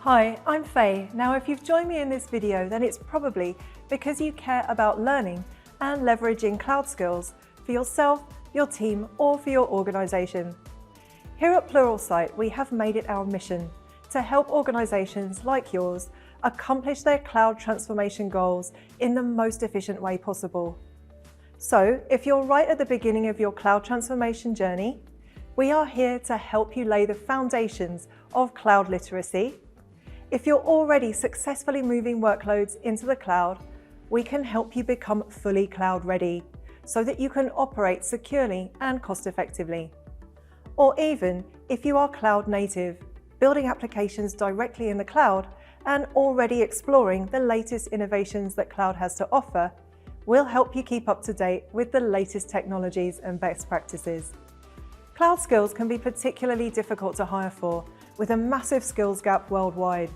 Hi, I'm Faye. Now if you've joined me in this video, then it's probably because you care about learning and leveraging cloud skills for yourself, your team, or for your organisation. Here at Pluralsight, we have made it our mission to help organisations like yours accomplish their cloud transformation goals in the most efficient way possible. So, if you're right at the beginning of your cloud transformation journey, we are here to help you lay the foundations of cloud literacy. If you're already successfully moving workloads into the cloud, we can help you become fully cloud ready so that you can operate securely and cost effectively. Or even if you are cloud native, building applications directly in the cloud and already exploring the latest innovations that cloud has to offer, we'll help you keep up to date with the latest technologies and best practices. Cloud skills can be particularly difficult to hire for, with a massive skills gap worldwide.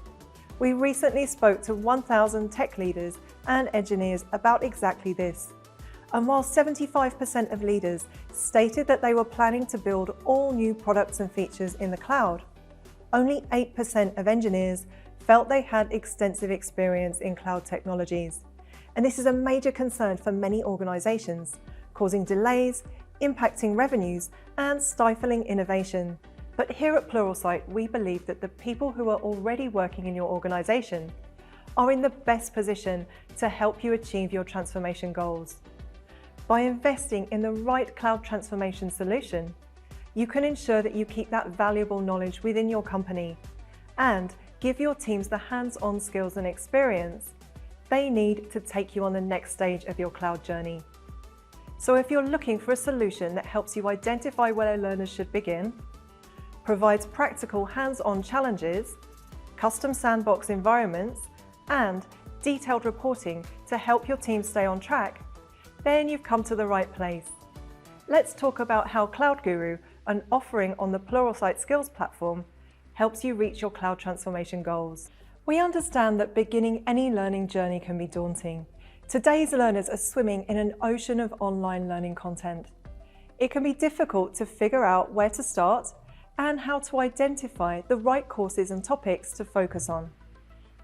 We recently spoke to 1,000 tech leaders and engineers about exactly this. And while 75% of leaders stated that they were planning to build all new products and features in the cloud, only 8% of engineers felt they had extensive experience in cloud technologies. And this is a major concern for many organizations, causing delays, impacting revenues, and stifling innovation. But here at Pluralsight, we believe that the people who are already working in your organization are in the best position to help you achieve your transformation goals. By investing in the right cloud transformation solution, you can ensure that you keep that valuable knowledge within your company and give your teams the hands-on skills and experience they need to take you on the next stage of your cloud journey. So if you're looking for a solution that helps you identify where learners should begin, provides practical hands-on challenges, custom sandbox environments, and detailed reporting to help your team stay on track, then you've come to the right place. Let's talk about how Cloud Guru, an offering on the Pluralsight Skills platform, helps you reach your cloud transformation goals. We understand that beginning any learning journey can be daunting. Today's learners are swimming in an ocean of online learning content. It can be difficult to figure out where to start and how to identify the right courses and topics to focus on.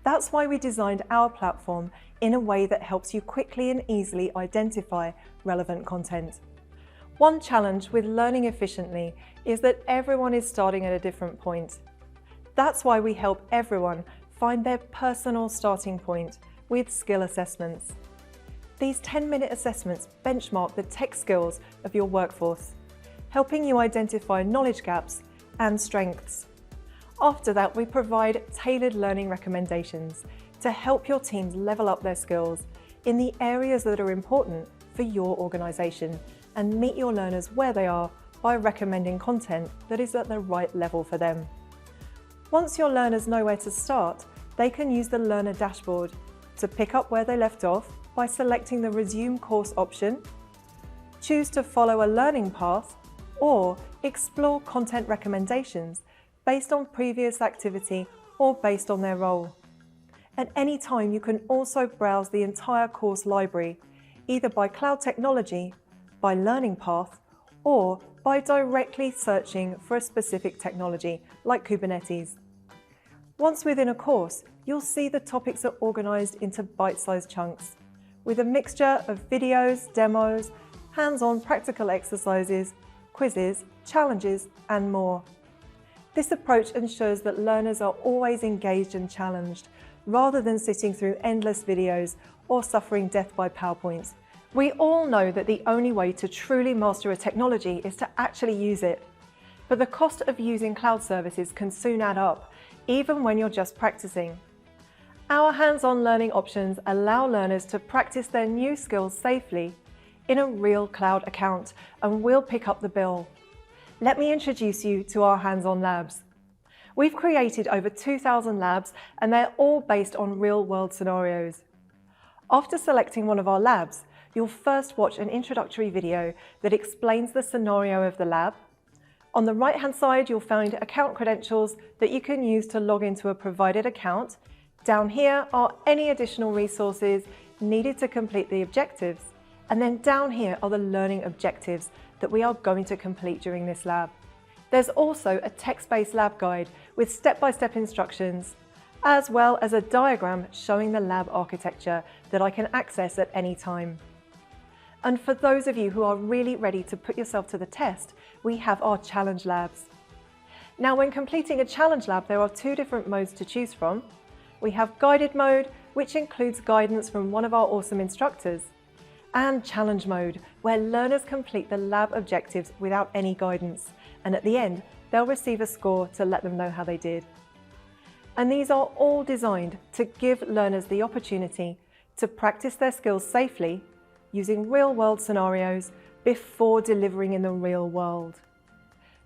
That's why we designed our platform in a way that helps you quickly and easily identify relevant content. One challenge with learning efficiently is that everyone is starting at a different point. That's why we help everyone find their personal starting point with skill assessments. These 10-minute assessments benchmark the tech skills of your workforce, helping you identify knowledge gaps and strengths. After that, we provide tailored learning recommendations to help your teams level up their skills in the areas that are important for your organization and meet your learners where they are by recommending content that is at the right level for them. Once your learners know where to start, they can use the Learner Dashboard to pick up where they left off by selecting the Resume Course option, choose to follow a learning path, or explore content recommendations based on previous activity or based on their role. At any time, you can also browse the entire course library, either by cloud technology, by learning path, or by directly searching for a specific technology like Kubernetes. Once within a course, you'll see the topics are organized into bite-sized chunks, with a mixture of videos, demos, hands-on practical exercises, quizzes, challenges, and more. This approach ensures that learners are always engaged and challenged, rather than sitting through endless videos or suffering death by PowerPoint. We all know that the only way to truly master a technology is to actually use it. But the cost of using cloud services can soon add up, even when you're just practicing. Our hands-on learning options allow learners to practice their new skills safely in a real cloud account, and we'll pick up the bill. Let me introduce you to our hands-on labs. We've created over 2,000 labs, and they're all based on real-world scenarios. After selecting one of our labs, you'll first watch an introductory video that explains the scenario of the lab. On the right-hand side, you'll find account credentials that you can use to log into a provided account. Down here are any additional resources needed to complete the objectives. And then down here are the learning objectives that we are going to complete during this lab. There's also a text-based lab guide with step-by-step instructions, as well as a diagram showing the lab architecture that I can access at any time. And for those of you who are really ready to put yourself to the test, we have our challenge labs. Now, when completing a challenge lab, there are two different modes to choose from. We have guided mode, which includes guidance from one of our awesome instructors, and challenge mode, where learners complete the lab objectives without any guidance, and at the end, they'll receive a score to let them know how they did. And these are all designed to give learners the opportunity to practice their skills safely using real-world scenarios before delivering in the real world.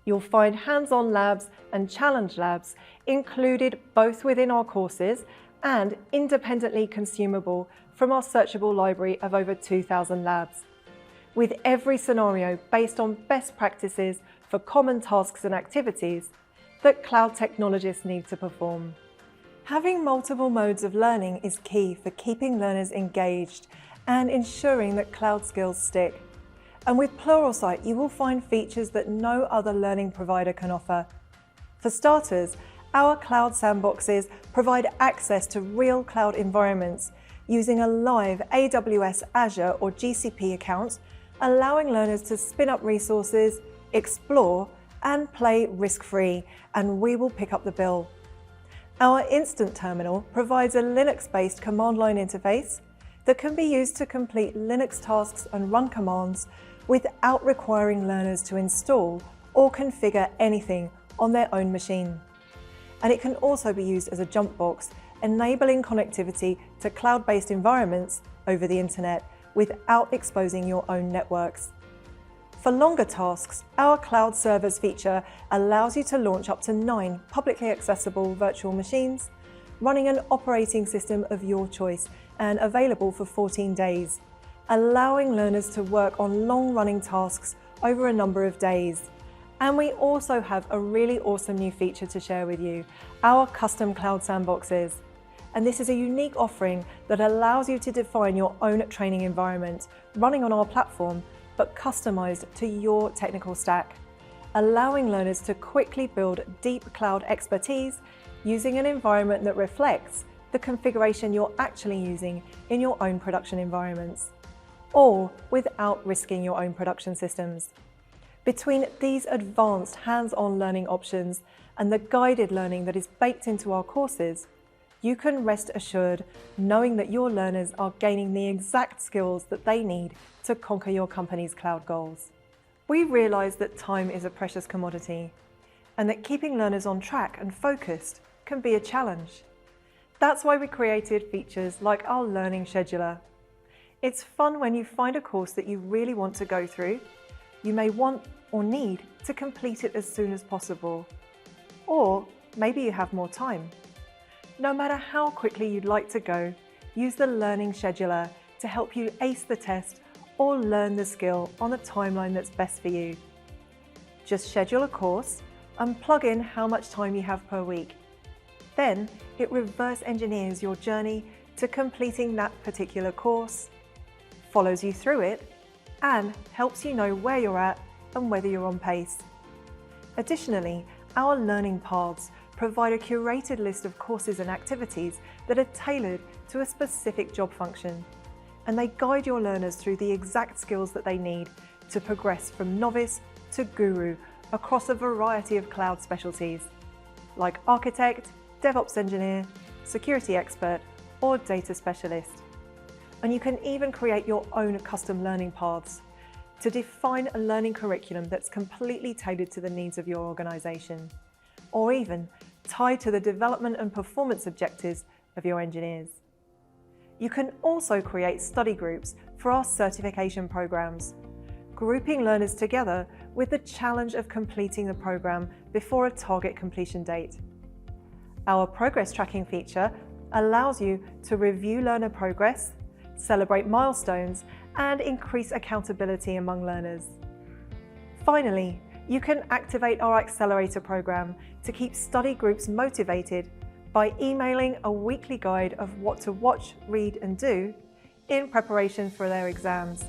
You'll find hands-on labs and challenge labs included both within our courses and independently consumable from our searchable library of over 2,000 labs, with every scenario based on best practices for common tasks and activities that cloud technologists need to perform. Having multiple modes of learning is key for keeping learners engaged and ensuring that cloud skills stick. And with Pluralsight, you will find features that no other learning provider can offer. For starters, our cloud sandboxes provide access to real cloud environments using a live AWS, Azure or GCP account, allowing learners to spin up resources, explore and play risk-free, and we will pick up the bill. Our Instant Terminal provides a Linux-based command line interface that can be used to complete Linux tasks and run commands without requiring learners to install or configure anything on their own machine. And it can also be used as a jump box, enabling connectivity to cloud-based environments over the internet without exposing your own networks. For longer tasks, our Cloud Servers feature allows you to launch up to 9 publicly accessible virtual machines, running an operating system of your choice and available for 14 days, allowing learners to work on long-running tasks over a number of days. And we also have a really awesome new feature to share with you, our custom cloud sandboxes. And this is a unique offering that allows you to define your own training environment running on our platform, but customized to your technical stack, allowing learners to quickly build deep cloud expertise using an environment that reflects the configuration you're actually using in your own production environments, all without risking your own production systems. Between these advanced hands-on learning options and the guided learning that is baked into our courses, you can rest assured knowing that your learners are gaining the exact skills that they need to conquer your company's cloud goals. We realise that time is a precious commodity and that keeping learners on track and focused can be a challenge. That's why we created features like our learning scheduler. It's fun when you find a course that you really want to go through. You may want or need to complete it as soon as possible. Or maybe you have more time. No matter how quickly you'd like to go, use the learning scheduler to help you ace the test or learn the skill on a timeline that's best for you. Just schedule a course and plug in how much time you have per week. Then it reverse engineers your journey to completing that particular course, follows you through it, and helps you know where you're at and whether you're on pace. Additionally, our learning paths provide a curated list of courses and activities that are tailored to a specific job function, and they guide your learners through the exact skills that they need to progress from novice to guru across a variety of cloud specialties, like architect, DevOps engineer, security expert, or data specialist. And you can even create your own custom learning paths to define a learning curriculum that's completely tailored to the needs of your organization, or even tied to the development and performance objectives of your engineers. You can also create study groups for our certification programs, grouping learners together with the challenge of completing the program before a target completion date. Our progress tracking feature allows you to review learner progress, celebrate milestones, and increase accountability among learners. Finally, you can activate our accelerator program to keep study groups motivated by emailing a weekly guide of what to watch, read, and do in preparation for their exams.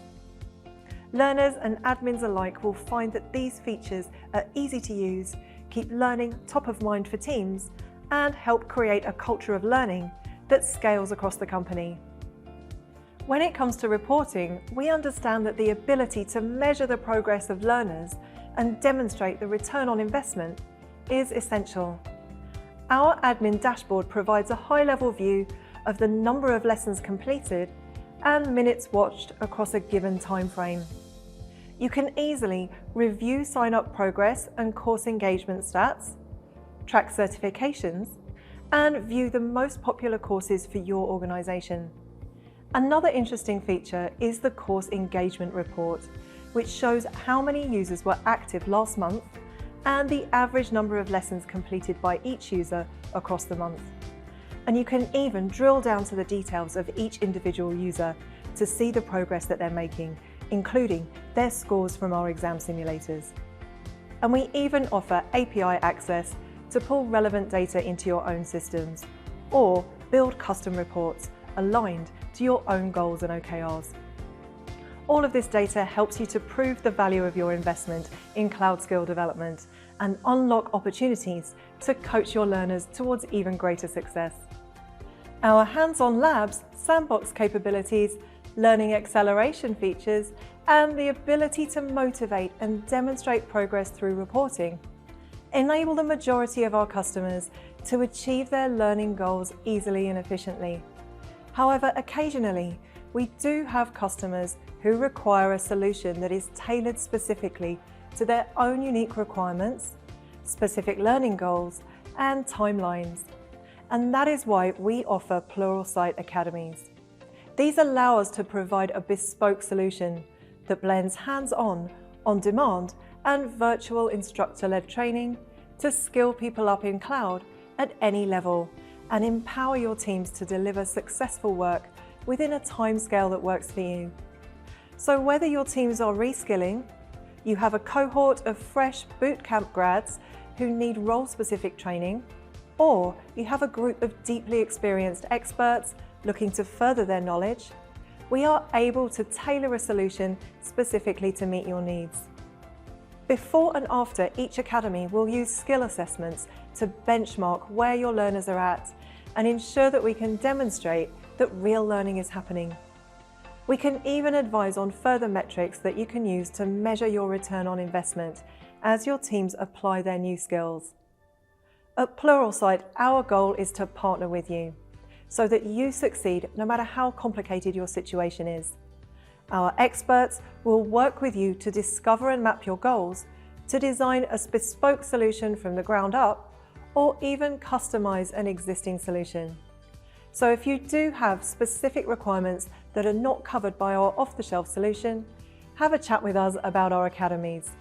Learners and admins alike will find that these features are easy to use, keep learning top of mind for teams, and help create a culture of learning that scales across the company. When it comes to reporting, we understand that the ability to measure the progress of learners and demonstrate the return on investment is essential. Our admin dashboard provides a high-level view of the number of lessons completed and minutes watched across a given time frame. You can easily review sign-up progress and course engagement stats, track certifications, and view the most popular courses for your organisation. Another interesting feature is the course engagement report, which shows how many users were active last month and the average number of lessons completed by each user across the month. And you can even drill down to the details of each individual user to see the progress that they're making, including their scores from our exam simulators. And we even offer API access to pull relevant data into your own systems or build custom reports aligned to your own goals and OKRs. All of this data helps you to prove the value of your investment in cloud skill development and unlock opportunities to coach your learners towards even greater success. Our hands-on labs, sandbox capabilities, learning acceleration features, and the ability to motivate and demonstrate progress through reporting enable the majority of our customers to achieve their learning goals easily and efficiently. However, occasionally, we do have customers who require a solution that is tailored specifically to their own unique requirements, specific learning goals, and timelines. And that is why we offer Pluralsight academies. These allow us to provide a bespoke solution that blends hands-on, on-demand, and virtual instructor-led training to skill people up in cloud at any level and empower your teams to deliver successful work within a timescale that works for you. So whether your teams are reskilling, you have a cohort of fresh bootcamp grads who need role-specific training, or you have a group of deeply experienced experts looking to further their knowledge, we are able to tailor a solution specifically to meet your needs. Before and after each academy, we'll use skill assessments to benchmark where your learners are at and ensure that we can demonstrate that real learning is happening. We can even advise on further metrics that you can use to measure your return on investment as your teams apply their new skills. At Pluralsight, our goal is to partner with you so that you succeed no matter how complicated your situation is. Our experts will work with you to discover and map your goals, to design a bespoke solution from the ground up, or even customize an existing solution. So if you do have specific requirements that are not covered by our off-the-shelf solution, have a chat with us about our academies.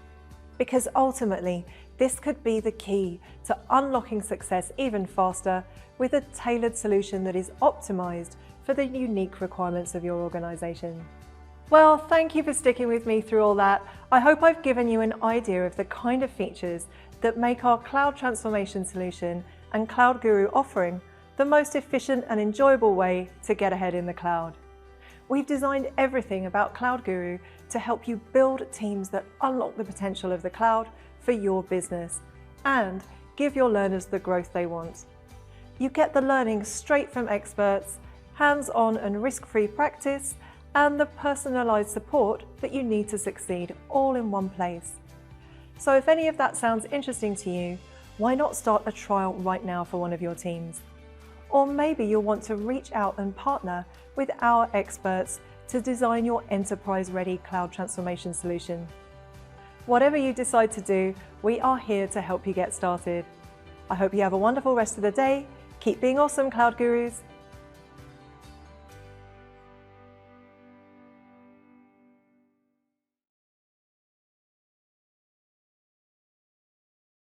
Because ultimately, this could be the key to unlocking success even faster with a tailored solution that is optimized for the unique requirements of your organization. Well, thank you for sticking with me through all that. I hope I've given you an idea of the kind of features that make our cloud transformation solution and Cloud Guru offering the most efficient and enjoyable way to get ahead in the cloud. We've designed everything about Cloud Guru to help you build teams that unlock the potential of the cloud for your business and give your learners the growth they want. You get the learning straight from experts, hands-on and risk-free practice, and the personalized support that you need to succeed all in one place. So if any of that sounds interesting to you, why not start a trial right now for one of your teams? Or maybe you'll want to reach out and partner with our experts to design your enterprise-ready cloud transformation solution. Whatever you decide to do, we are here to help you get started. I hope you have a wonderful rest of the day. Keep being awesome, Cloud Gurus.